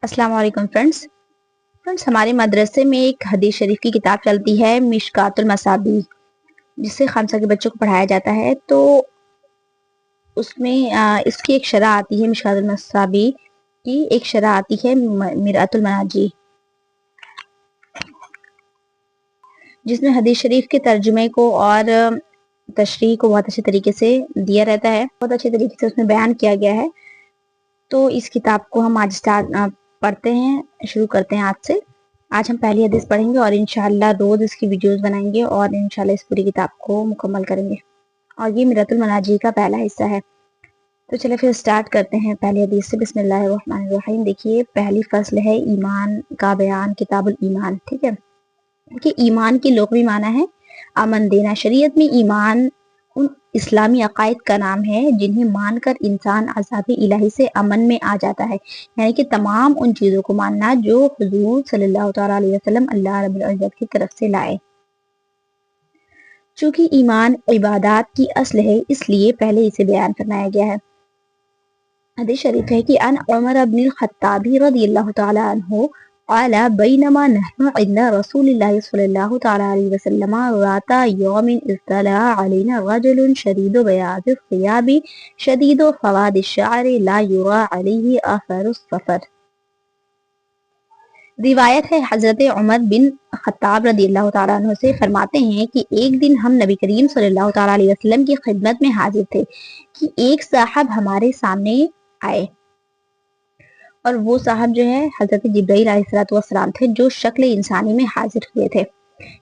अस्सलाम वालेकुम फ्रेंड्स हमारे मदरसे में एक हदीस शरीफ की किताब चलती है मिशकातुल मसाबी, जिसे खामसा के बच्चों को पढ़ाया जाता है। तो उसमें इसकी एक शरह आती है, मिशकातुल मसाबी की एक शरह आती है मिरातुल मनाजी, जिसमें हदीस शरीफ के तर्जुमे को और तशरीह को बहुत अच्छे तरीके से दिया रहता है, बहुत अच्छे तरीके से उसमें बयान किया गया है। तो इस किताब को हम आज पढ़ते हैं, शुरू करते हैं आज से। आज हम पहली हदीस पढ़ेंगे और इंशाल्लाह रोज इसकी वीडियोस बनाएंगे और इंशाल्लाह इस पूरी किताब को मुकम्मल करेंगे। और ये मिरातुल मनाजी का पहला हिस्सा है। तो चलिए फिर स्टार्ट करते हैं पहली हदीस से। बिस्मिल्लाहिर्रहमानिर्रहीम। देखिए, पहली फसल है ईमान का बयान, किताबुल ईमान। ठीक है, कि ईमान की लुग़वी माना है अमन देना। शरीयत में ईमान उन इस्लामी अकायद का नाम है जिन्हें मानकर इंसान अज़ाब इलाही से अमन में आ जाता है, यानी कि तमाम उन चीज़ों को मानना जो हुजूर सल्लल्लाहु तआला अलैहि वसल्लम अल्लाह रब्बुल इज़्ज़त की तरफ से लाए। चूंकि ईमान इबादत की असल है, इसलिए पहले इसे बयान फरमाया गया है। हदीस शरीफ है कि अन उमर इब्न खत्ताबी रज़ियल्लाहु तआला अन्हु क़ाल बैनमा नहनु इंदा रसूलिल्लाहि सल्लल्लाहु तआला अलैहि वसल्लम ज़ाता यौमिन इज़्तला अलैना रजुलुन शदीदु बयादिस सियाबी शदीदु सवादिश शअरि ला युरा अलैहि असरुस सफर। रिवायत है, हजरत उमर बिन खत्ताब रज़ियल्लाहु तआला अन्हु से फरमाते हैं कि एक दिन हम नबी करीम सल्लल्लाहु तआला अलैहि वसल्लम की खिदमत में हाजिर थे कि एक साहब हमारे सामने आए, और वो साहब जो है हजरत जिब्राइल अलैहिस्सलाम थे, जो शक्ल इंसानी में हाजिर हुए थे।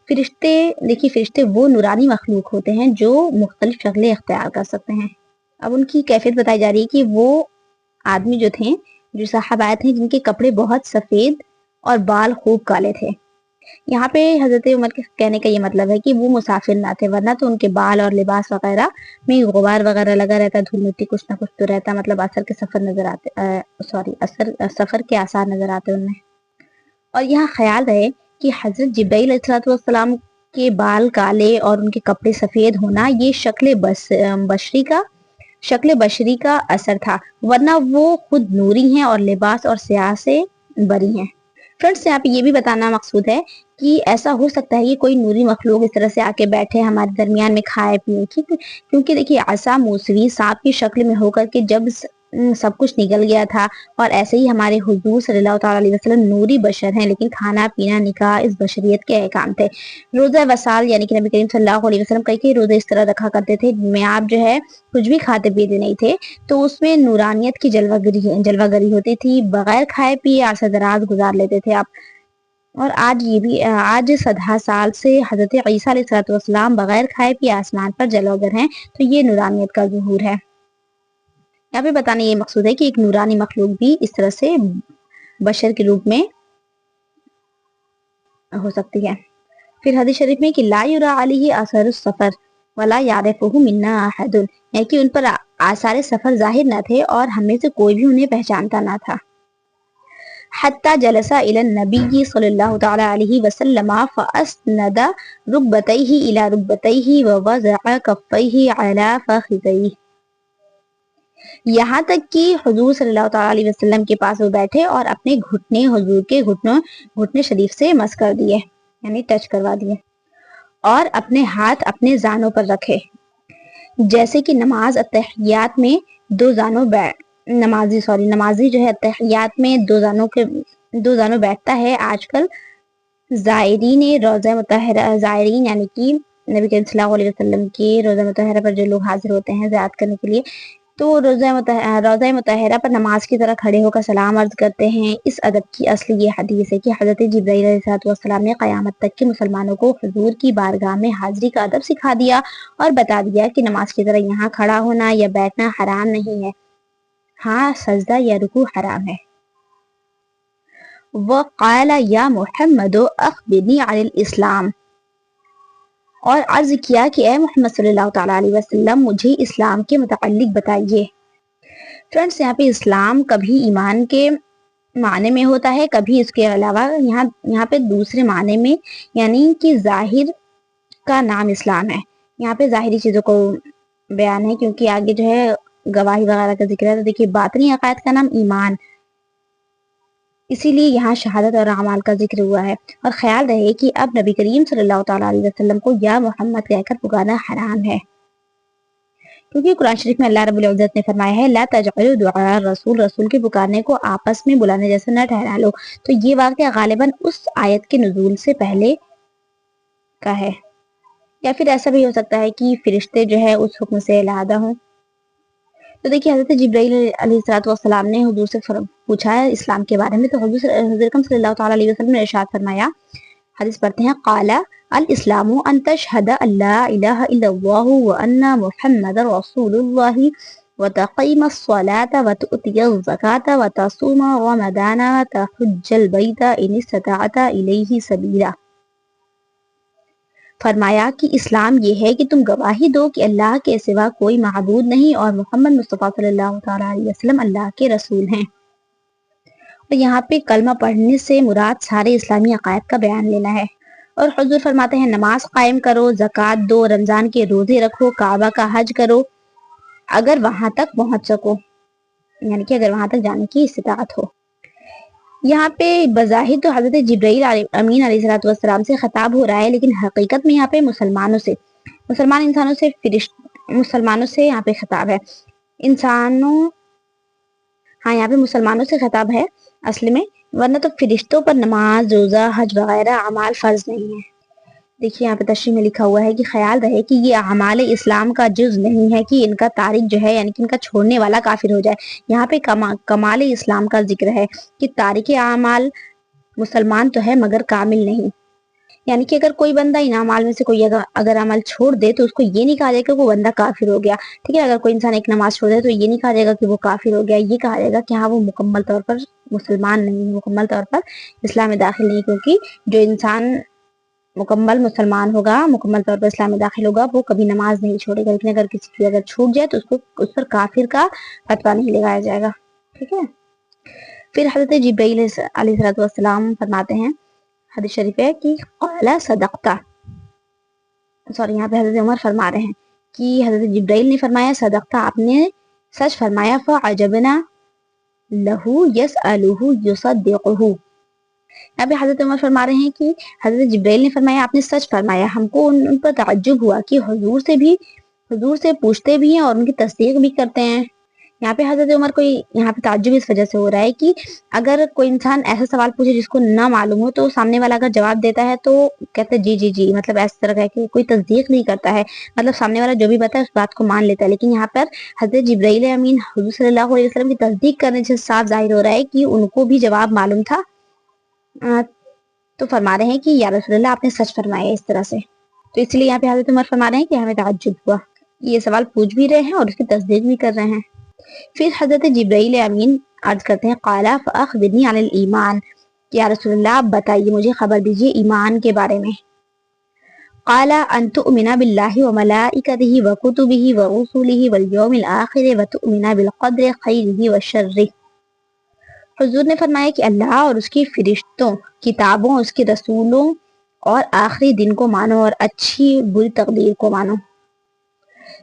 फरिश्ते, देखिए फरिश्ते वो नूरानी मखलूक होते हैं जो मुख्तलिफ शक्लें इख्तियार कर सकते हैं। अब उनकी कैफियत बताई जा रही है कि वो आदमी जो थे, जो साहब आए थे, जिनके कपड़े बहुत सफेद और बाल खूब काले थे। यहाँ पे हजरत उमर के कहने का ये मतलब है कि वो मुसाफिर ना थे, वरना तो उनके बाल और लिबास वगैरह में गुबार वगैरह लगा रहता, धूल मिट्टी कुछ ना कुछ तो रहता, मतलब असर के सफर नजर आते, सफर के आसार नजर आते उनमें। और यहाँ ख्याल रहे कि हजरत जिब्राइल अलैहिस्सलाम के बाल काले और उनके कपड़े सफेद होना ये शक्ल बशरी का असर था, वरना वो खुद नूरी हैं और लिबास और सियाह से बरी हैं। फ्रेंड्स, यहाँ पे ये भी बताना मकसूद है कि ऐसा हो सकता है कि कोई नूरी मखलूक इस तरह से आके बैठे हमारे दरमियान में खाए पिए, ठीक है, क्योंकि देखिए आसा मूसवी सांप की शक्ल में होकर के जब सब कुछ निकल गया था, और ऐसे ही हमारे हुजूर सल्लल्लाहु तआला अलैहि वसल्लम नूरी बशर हैं, लेकिन खाना पीना निकाह इस बशरियत के अहकाम थे। रोजा वसाल, यानी कि नबी करीम सल्लल्लाहु अलैहि वसल्लम कई रोजे इस तरह रखा करते थे जिनमें आप जो है कुछ भी खाते पीते नहीं थे, तो उसमें नूरानियत की जलवागरी होती थी, बगैर खाए पिए अरसा दराज गुजार लेते थे आप। और आज सदा साल से हजरत ईसा अलैहिस्सलाम बगैर खाए पिए आसमान पर जलवागर हैं, तो ये नूरानियत का ज़ुहूर है। यहाँ पे बताने ये मकसूद है कि एक नूरानी मखलूक भी इस तरह से बशर के रूप में हो सकती है। फिर हदीस शरीफ में कि ला युरा अलैहि असरुस सफर वला यारिफुहु मिन्ना अहदुन, यानी कि उन पर आसार सफर जाहिर न थे और हमें से कोई भी उन्हें पहचानता न था। हत्ता जलसा इला नबी सल्लल्लाहु तआला अलैहि वसल्लम फअस्नदा रुकबतैहि इला रुकबतैहि व वज़अ कफ़ैहि अला फ़ख़िज़ैहि। यहाँ तक कि हुजूर सल्लल्लाहु तआला अलैहि वसल्लम के पास वो बैठे और अपने घुटने हुजूर के घुटने शरीफ से मस कर दिए, यानी टच करवा दिए, और अपने हाथ अपने जानों पर रखे, जैसे कि नमाज अत्तहियात में दो जानों नमाजी जो है अत्तहियात में दो जानों बैठता है। आजकल जायरीन रोज़ा मुतहरा, जायरीन यानी कि नबी करीम सल्लल्लाहु अलैहि वसल्लम के रोज़ा मुतहरा पर जो लोग हाजिर होते हैं ज़ियारत करने के लिए, तो रोज़ा मुतहरा पर नमाज की तरह खड़े होकर सलाम अर्ज करते हैं। इस अदब की असली ये हदीस है कि हज़रत जिब्राइल अलैहिस्सलाम ने क़यामत तक के मुसलमानों को हुजूर की बारगाह में हाजिरी का अदब सिखा दिया और बता दिया कि नमाज की तरह यहाँ खड़ा होना या बैठना हराम नहीं है, हाँ सजदा या रुकू हराम है। व क़ाला या मुहम्मदो अख़बिरनी अनिल इस्लाम, और अर्ज किया कि ए मोहम्मद सल्लल्लाहु तआला अलैहि वसल्लम मुझे इस्लाम के मुताल्लिक बताइए। फ्रेंड्स, यहाँ पे इस्लाम कभी ईमान के माने में होता है, कभी इसके अलावा यहाँ पे दूसरे माने में, यानी कि जाहिर का नाम इस्लाम है। यहाँ पे जाहिरी चीजों को बयान है, क्योंकि आगे जो है गवाही वगैरह का जिक्र है। तो देखिए, बातनी अकायद का नाम ईमान, اسی لیے یہاں شہادت اور اعمال کا ذکر ہوا ہے. اور خیال رہے کہ اب نبی کریم صلی اللہ تعالیٰ علیہ وسلم کو یا محمد کہہ کر پکارنا حرام ہے، کیونکہ قرآن شریف میں اللہ رب العزت نے فرمایا ہے لا تجعلوا دعاء الرسول، رسول کے پکارنے کو آپس میں بلانے جیسا نہ ٹھہرا لو. تو یہ واقعہ غالباً اس آیت کے نزول سے پہلے کا ہے، یا پھر ایسا بھی ہو سکتا ہے کہ فرشتے جو ہے اس حکم سے علیحدہ ہوں. تو دیکھیے حضرت جبرائیل علیہ السلام نے حضور سے پوچھا ہے اسلام کے بارے میں. تو حضور اکرم صلی اللہ تعالیٰ علیہ وسلم نے ارشاد فرمایا، حدیث پڑھتے ہیں، قال الاسلام ان تشهد ان لا الہ الا اللہ وان محمد رسول اللہ وتقیم الصلاة وتؤتی الزکاة وتصوم رمضان وتحج البیت ان استطعت الیہ سبیلا. فرمایا کہ اسلام یہ ہے کہ تم گواہی دو کہ اللہ کے سوا کوئی معبود نہیں اور محمد مصطفیٰ صلی اللہ تعالیٰ علیہ وسلم اللہ کے رسول ہیں. اور یہاں پہ کلمہ پڑھنے سے مراد سارے اسلامی عقائد کا بیان لینا ہے. اور حضور فرماتے ہیں نماز قائم کرو، زکوٰۃ دو، رمضان کے روزے رکھو، کعبہ کا حج کرو اگر وہاں تک پہنچ سکو، یعنی کہ اگر وہاں تک جانے کی استطاعت ہو. یہاں پہ بظاہر تو حضرت جبرائیل امین علیہ السلام سے خطاب ہو رہا ہے، لیکن حقیقت میں یہاں پہ مسلمان انسانوں سے مسلمانوں سے یہاں پہ خطاب ہے. یہاں پہ مسلمانوں سے خطاب ہے اصل میں، ورنہ تو فرشتوں پر نماز، روزہ، حج وغیرہ اعمال فرض نہیں ہے. دیکھیے یہاں پہ تشریح میں لکھا ہوا ہے کہ خیال رہے کہ یہ اعمال اسلام کا جز نہیں ہے کہ ان کا تارک جو ہے یعنی کہ ان کا چھوڑنے والا کافر ہو جائے. یہاں پہ کمال اسلام کا ذکر ہے کہ تارک اعمال مسلمان تو ہے مگر کامل نہیں. یعنی کہ اگر کوئی بندہ ان اعمال میں سے کوئی اگر عمل چھوڑ دے تو اس کو یہ نہیں کہا جائے گا کہ وہ بندہ کافر ہو گیا. ٹھیک ہے، اگر کوئی انسان ایک نماز چھوڑ دے تو یہ نہیں کہا جائے گا کہ وہ کافر ہو گیا، یہ کہا جائے گا کہ ہاں وہ مکمل طور پر مسلمان نہیں، مکمل طور پر اسلام میں داخل نہیں. کیونکہ جو انسان مکمل مسلمان ہوگا، مکمل طور پر اسلام میں داخل ہوگا، وہ کبھی نماز نہیں چھوڑے گا. لیکن اگر کسی کی اگر چھوٹ جائے تو اس پر کافر کا فتویٰ نہیں لگایا جائے گا. ٹھیک ہے. پھر حضرت جبرائیل علیہ السلام فرماتے ہیں، حدیث شریف ہے کہ قال صدقتا، یہاں پہ حضرت عمر فرما رہے ہیں کہ حضرت جبرائیل نے فرمایا صدقتا، آپ نے سچ فرمایا. فعجبنا لہو یسألہ یصدقہ. یہاں پہ حضرت عمر فرما رہے ہیں کہ حضرت جبرائیل نے فرمایا آپ نے سچ فرمایا. ہم کو ان پر تعجب ہوا کہ حضور سے پوچھتے بھی ہیں اور ان کی تصدیق بھی کرتے ہیں. یہاں پہ حضرت عمر کو یہاں پہ تعجب اس وجہ سے ہو رہا ہے کہ اگر کوئی انسان ایسا سوال پوچھے جس کو نہ معلوم ہو تو سامنے والا اگر جواب دیتا ہے تو کہتے ہیں جی، مطلب اس طرح کا کہ کوئی تصدیق نہیں کرتا ہے، مطلب سامنے والا جو بھی بتائے اس بات کو مان لیتا ہے. لیکن یہاں پر حضرت جبرائیل امین حضور صلی اللہ علیہ وسلم کی تصدیق کرنے سے صاف ظاہر ہو رہا ہے کہ ان کو بھی جواب معلوم تھا. تو فرما رہے ہیں کہ یا رسول اللہ آپ نے سچ فرمایا اس طرح سے. تو اس لیے یہاں پہ حضرت عمر فرما رہے ہیں کہ ہمیں تعجب ہوا، یہ سوال پوچھ بھی رہے ہیں اور اس کی تصدیق بھی کر رہے ہیں. پھر حضرت جبرائیل امین عرض کرتے ہیں قال فاخبرنی عن الایمان، یا رسول اللہ آپ بتائیے مجھے خبر دیجیے ایمان کے بارے میں. قال ان تؤمن باللہ وملائکتہ وکتبہ ورسلہ والیوم الآخر وتؤمن بالقدر خیرہ وشرہ. حضور نے فرمایا کہ اللہ اور اس کی فرشتوں، کتابوں، اس کے رسولوں اور آخری دن کو مانو اور اچھی بری تقدیر کو مانو.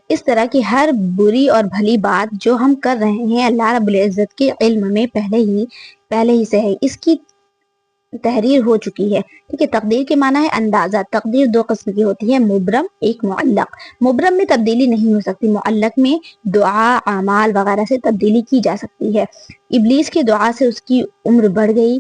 اس طرح کی ہر بری اور بھلی بات جو ہم کر رہے ہیں اللہ رب العزت کے علم میں پہلے ہی سے ہے، اس کی تحریر ہو چکی ہے. ٹھیک ہے. تقدیر کے معنی ہے اندازہ. تقدیر دو قسم کی ہوتی ہے، مبرم، ایک معلق. مبرم میں تبدیلی نہیں ہو سکتی، معلق میں دعا، اعمال وغیرہ سے تبدیلی کی جا سکتی ہے. ابلیس کی دعا سے اس کی عمر بڑھ گئی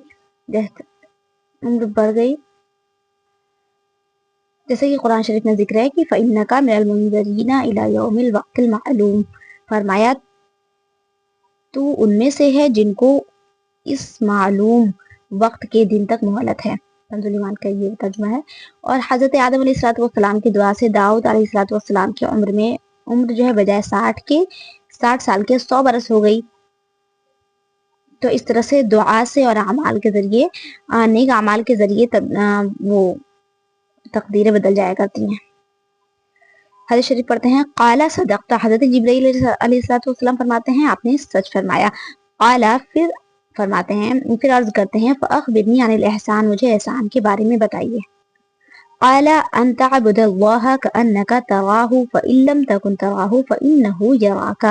جیسے کہ قرآن شریف میں ذکر ہے کہ فَإِنَّكَ مِنَ الْمُنذَرِينَ إِلَى يَوْمِ الْوَقْتِ الْمَعْلُومِ. فرمایا تو ان میں سے ہے جن کو اس معلوم وقت کے دن تک مہلت ہے. کنز ایمان کا یہ ترجمہ ہے. اور حضرت آدم علیہ السلام کی دعا سے داؤد علیہ السلام کی عمر جو ہے بجائے 60 سال کے 100 برس ہو گئی. تو اس طرح سے دعا سے اور اعمال کے ذریعے، نیک اعمال کے ذریعے وہ تقدیریں بدل جایا کرتی ہیں. حدیث شریف پڑھتے ہیں قال صدقت، حضرت جبرائیل علیہ السلام فرماتے ہیں آپ نے سچ فرمایا. قال، پھر فرماتے ہیں، پھر عرض کرتے ہیں فاخبرنی عن الاحسان، مجھے احسان کے بارے میں بتائیے. قال ان تعبد اللہ کأنک تراہ فإن لم تکن تراہ فإنہ یراک.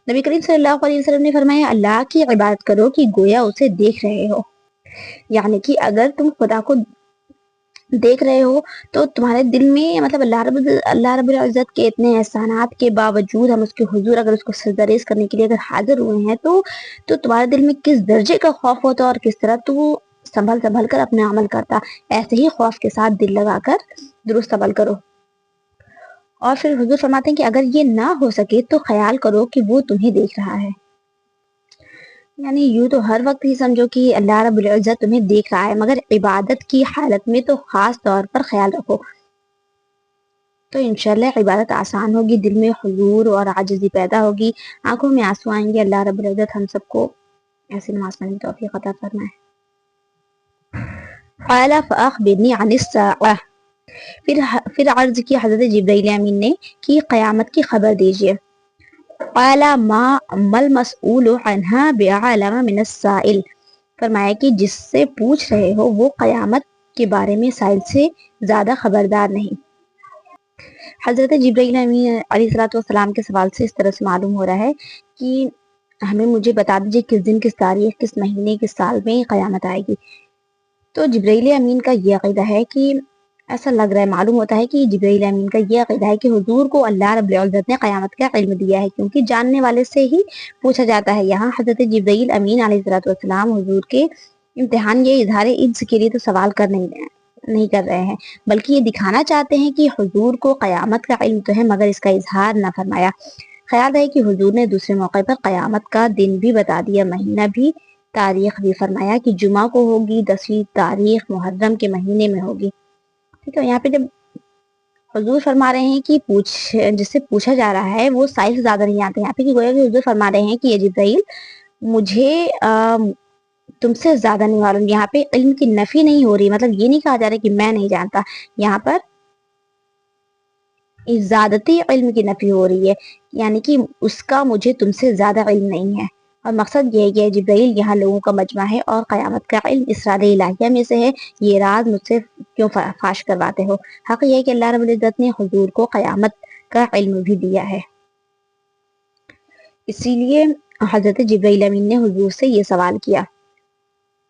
नबी करीम सल्लल्लाहु अलैहि वसल्लम ने फरमाया, अल्लाह की इबादत करो कि गोया उसे देख रहे हो। यानी कि अगर तुम खुदा को देख रहे हो तो तुम्हारे दिल में मतलब अल्लाह रब्बुल इज्जत के इतने एहसानात के बावजूद हम उसके हुजूर अगर उसको सजदरेज करने के लिए अगर हाजिर हुए हैं तो तुम्हारे दिल में किस दर्जे का खौफ होता और किस तरह तू संभल संभल कर अपने अमल करता। ऐसे ही खौफ के साथ दिल लगाकर दुरुस्त अमल करो। और फिर हुजूर फरमाते हैं कि अगर ये ना हो सके तो ख्याल करो कि वो तुम्हें देख रहा है। यानी यूं तो हर वक्त ही समझो कि अल्लाह रब्बुल इज्जत तुम्हें देख रहा है, मगर इबादत की हालत में तो खास तौर पर ख्याल रखो, तो इंशाल्लाह इबादत आसान होगी, दिल में हुजूर और आजिज़ी पैदा होगी, आंखों में आंसू आएंगे। अल्लाह रब्बुल इज्जत हम सबको ऐसी नमाज पढ़ने की तौफीक अता फरमाए। क़ाला फ़अख़बिरनी अनिस्साअह, फिर अर्ज की हज़रत जिब्रील अमीन ने कि क़यामत की खबर दीजिए। क़ाला मा मल मसऊलु अन्हा बिअअलम मिनस्साइल, फरमाया कि जिससे पूछ रहे हो वो क़यामत के बारे में साइल से ज्यादा खबरदार नहीं। हजरत जिब्रील अमीन अलैहिस्सलाम के सवाल से इस तरह से मालूम हो रहा है कि मुझे बता दीजिए किस दिन, किस तारीख, किस महीने, किस साल में क़यामत आएगी। तो जिब्रील अमीन का ये अक़ीदा है कि ऐसा लग रहा है, मालूम होता है कि जिब्रील अमीन का ये अक़ीदा है कि हुजूर को अल्लाह रब्बुल इज्जत ने क़यामत का इल्म दिया है, क्योंकि जानने वाले से ही पूछा जाता है। यहाँ हजरत जिब्रील अमीन अलैहिस्सलाम हुजूर के इम्तिहान ये इजहार इज्ज़ के लिए तो सवाल नहीं कर रहे हैं, बल्कि ये दिखाना चाहते हैं कि हुजूर को क़यामत का इल्म तो है मगर इसका इजहार ना फरमाया। ख्याल है कि हुजूर ने दूसरे मौके पर क़यामत का दिन भी बता दिया, महीना भी, तारीख भी, फरमाया कि जुमा को होगी, 10वीं तारीख मुहर्रम के महीने में होगी। ठीक है, यहाँ पे जब हुजूर फरमा रहे हैं कि जिससे पूछा जा रहा है वो साइल से ज्यादा नहीं आते, यहाँ पे कि गोया कि हुजूर फरमा रहे हैं कि ये जिब्राइल मुझे तुमसे ज्यादा नहीं मालूम। यहाँ पे इल्म की नफी नहीं हो रही, मतलब ये नहीं कहा जा रहा कि मैं नहीं जानता, यहाँ पर इजादती इल्म की नफी हो रही है, यानी कि उसका मुझे तुमसे ज्यादा इल्म नहीं है। और मकसद ये है कि जिब्राइल यहाँ लोगों का मजमा है और क़यामत का इल्म इसरार इलाहिया में से है, ये राज मुझसे क्यों फाश करवाते हो। हक़ ये है कि अल्लाह रब्बुल इज्जत ने हुजूर को क़यामत का इल्म भी दिया है, इसीलिए हजरत जिब्राइल अमीन ने हुजूर से ये सवाल किया।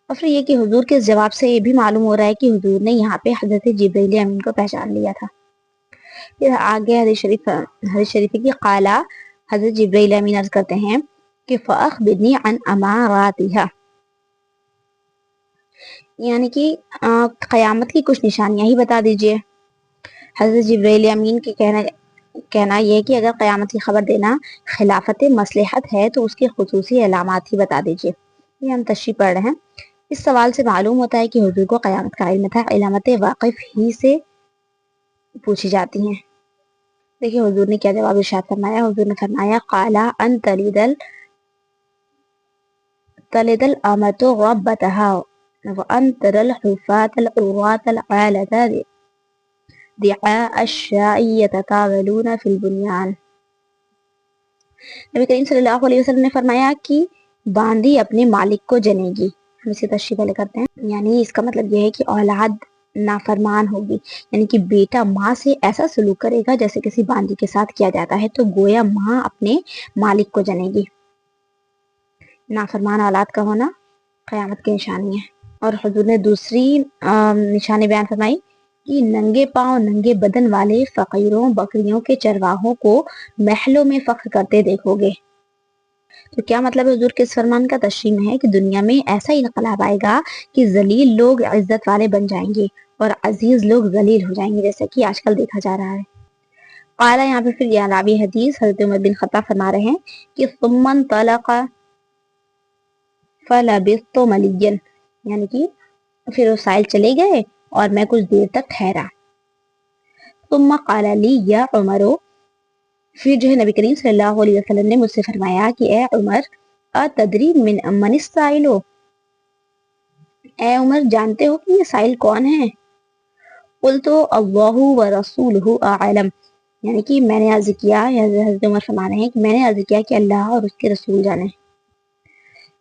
और फिर ये कि हुजूर के जवाब से ये भी मालूम हो रहा है कि हुजूर ने यहाँ पे हजरत जिब्राइल अमीन को पहचान लिया था। फिर आगे हदीस शरीफ की क़ाला, हजरत जिब्राइल अमीन अर्ज़ करते हैं कि फ़अख़बिरनी अन अमारातिहा, यानी कि क़यामत की कुछ निशानियां ही बता दीजिए। हजरत जिब्राइल अमीन के कहना यह है कि अगर क़यामत की खबर देना खिलाफत मसलहत है तो उसके खुसूसी अलामात ही बता दीजिए। ये हम तशरीह पढ़ रहे हैं। इस सवाल से मालूम होता है कि हुजूर को क़यामत का इल्म था, अलामत वाक़िफ ही से पूछी जाती हैं। देखिए हुजूर ने क्या जवाब इरशाद फरमाया। हुजूर ने फरमाया, क़ाला अन तलिदल अमतु रब्बतहा व अन तरल हुफ़ातल उरातल आलता दिआ अश्शाई यततावलूना फिल बुनियान। नबी करीम सल्लल्लाहु अलैहि वसल्लम ने फरमाया कि बांदी अपने मालिक को जनेगी। हम इसे तशरीह पहले करते हैं, यानी इसका मतलब यह है कि औलाद नाफरमान होगी, यानी कि बेटा माँ से ऐसा सलूक करेगा जैसे किसी बांदी के साथ किया जाता है, तो गोया माँ अपने मालिक को जनेगी। नाफरमान औलाद का होना क़यामत की निशानी है। और हुजूर ने दूसरी निशानी बयान फरमाई कि नंगे पांव नंगे बदन वाले फकीरों बकरियों के चरवाहों को महलों में फख्र करते देखोगे। तो क्या मतलब है हुजूर के इस फरमान का? तशरीह में है कि दुनिया में ऐसा इनकलाब आएगा कि जलील लोग इज्जत वाले बन जाएंगे और अजीज लोग जलील हो जाएंगे, जैसे कि आजकल देखा जा रहा है। क़ाला, यहाँ पे फिर ये रावी हदीस हज़रत उमर बिन खत्ताब फरमा रहे हैं कि सुम्मन तलक़ा फलबिस्तु मलियन, यानी कि फिर वो साइल चले गए और मैं कुछ देर तक ठहरा। तुम्मा क़ाला ली या उमरो, फिर जो है नबी करीम सल्लल्लाहु अलैहि वसल्लम ने मुझसे फरमाया कि ए उमर, अतदरी मनिस साइलो, ए उमर जानते हो कि ये साइल कौन है? कुल तो अल्लाहु व रसूलुहु आलम, यानी कि मैंने अर्ज किया, हज़रत उमर फरमा रहे हैं कि मैंने अर्ज किया कि अल्लाह और उसके रसूल जाने।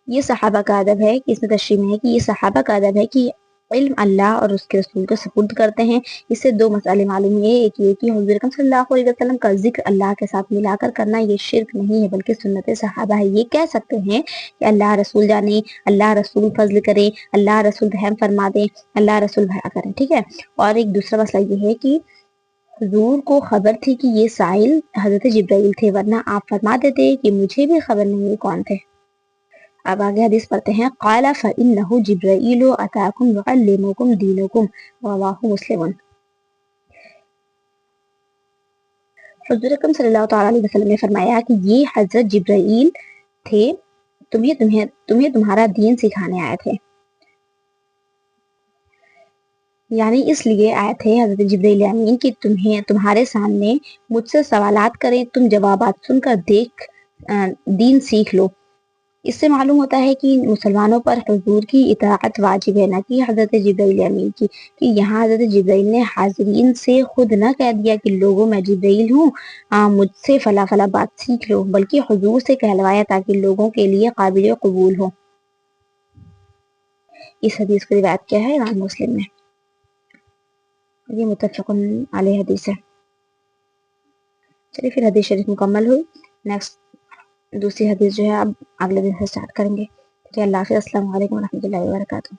ये सहाबा का अदब है कि इसमें तशरीह में है कि ये सहाबा का अदब है कि علم اللہ اور اس کے رسول کو سپرد کرتے ہیں۔ اس سے دو مسئلے معلوم ہوئے، ایک یہ کہ حضور اکرم صلی اللہ علیہ وسلم کا ذکر اللہ کے ساتھ ملا کر کرنا یہ شرک نہیں ہے بلکہ سنت صحابہ ہے۔ یہ کہہ سکتے ہیں کہ اللہ رسول جانے، اللہ رسول فضل کرے، اللہ رسول رحم فرما دیں، اللہ رسول بھیا کریں، ٹھیک ہے۔ اور ایک دوسرا مسئلہ یہ ہے کہ حضور کو خبر تھی کہ یہ سائل حضرت جبرائیل تھے، ورنہ آپ فرما دیتے کہ مجھے بھی خبر نہیں ہے کون تھے۔ اب آگے حدیث پڑھتے ہیں، قال فإنه جبرائیل اتاکم یعلمکم دینکم، رواہ مسلم۔ حضور اکرم صلی اللہ تعالیٰ علیہ وسلم نے فرمایا کہ یہ حضرت جبرائیل تھے، تمہیں تمہارا دین سکھانے آئے تھے، یعنی اس لیے آئے تھے حضرت جبرائیل امین کہ تمہارے سامنے مجھ سے سوالات کریں، تم جوابات سن کر دین سیکھ لو۔ اس سے معلوم ہوتا ہے کہ مسلمانوں پر حضور کی اطاعت واجب ہے، نہ کہ حضرت جبرائیل امین کی، کہ یہاں حضرت جبرائیل نے حاضرین سے خود نہ کہہ دیا کہ لوگوں میں جبرائیل ہوں، مجھ سے فلا فلا بات سیکھ لو، بلکہ حضور سے کہلوایا تاکہ لوگوں کے لیے قابل قبول ہو۔ اس حدیث کو روایت کیا ہے امام مسلم نے، یہ متفق علیہ حدیث ہے۔ چلیے پھر حدیث شریف مکمل ہوئی، نیکسٹ دوسری حدیث جو ہے اب اگلے دن سے سٹارٹ کریں گے۔ ٹھیک ہے، اللہ حافظ، السلام علیکم و رحمۃ اللہ وبرکاتہ۔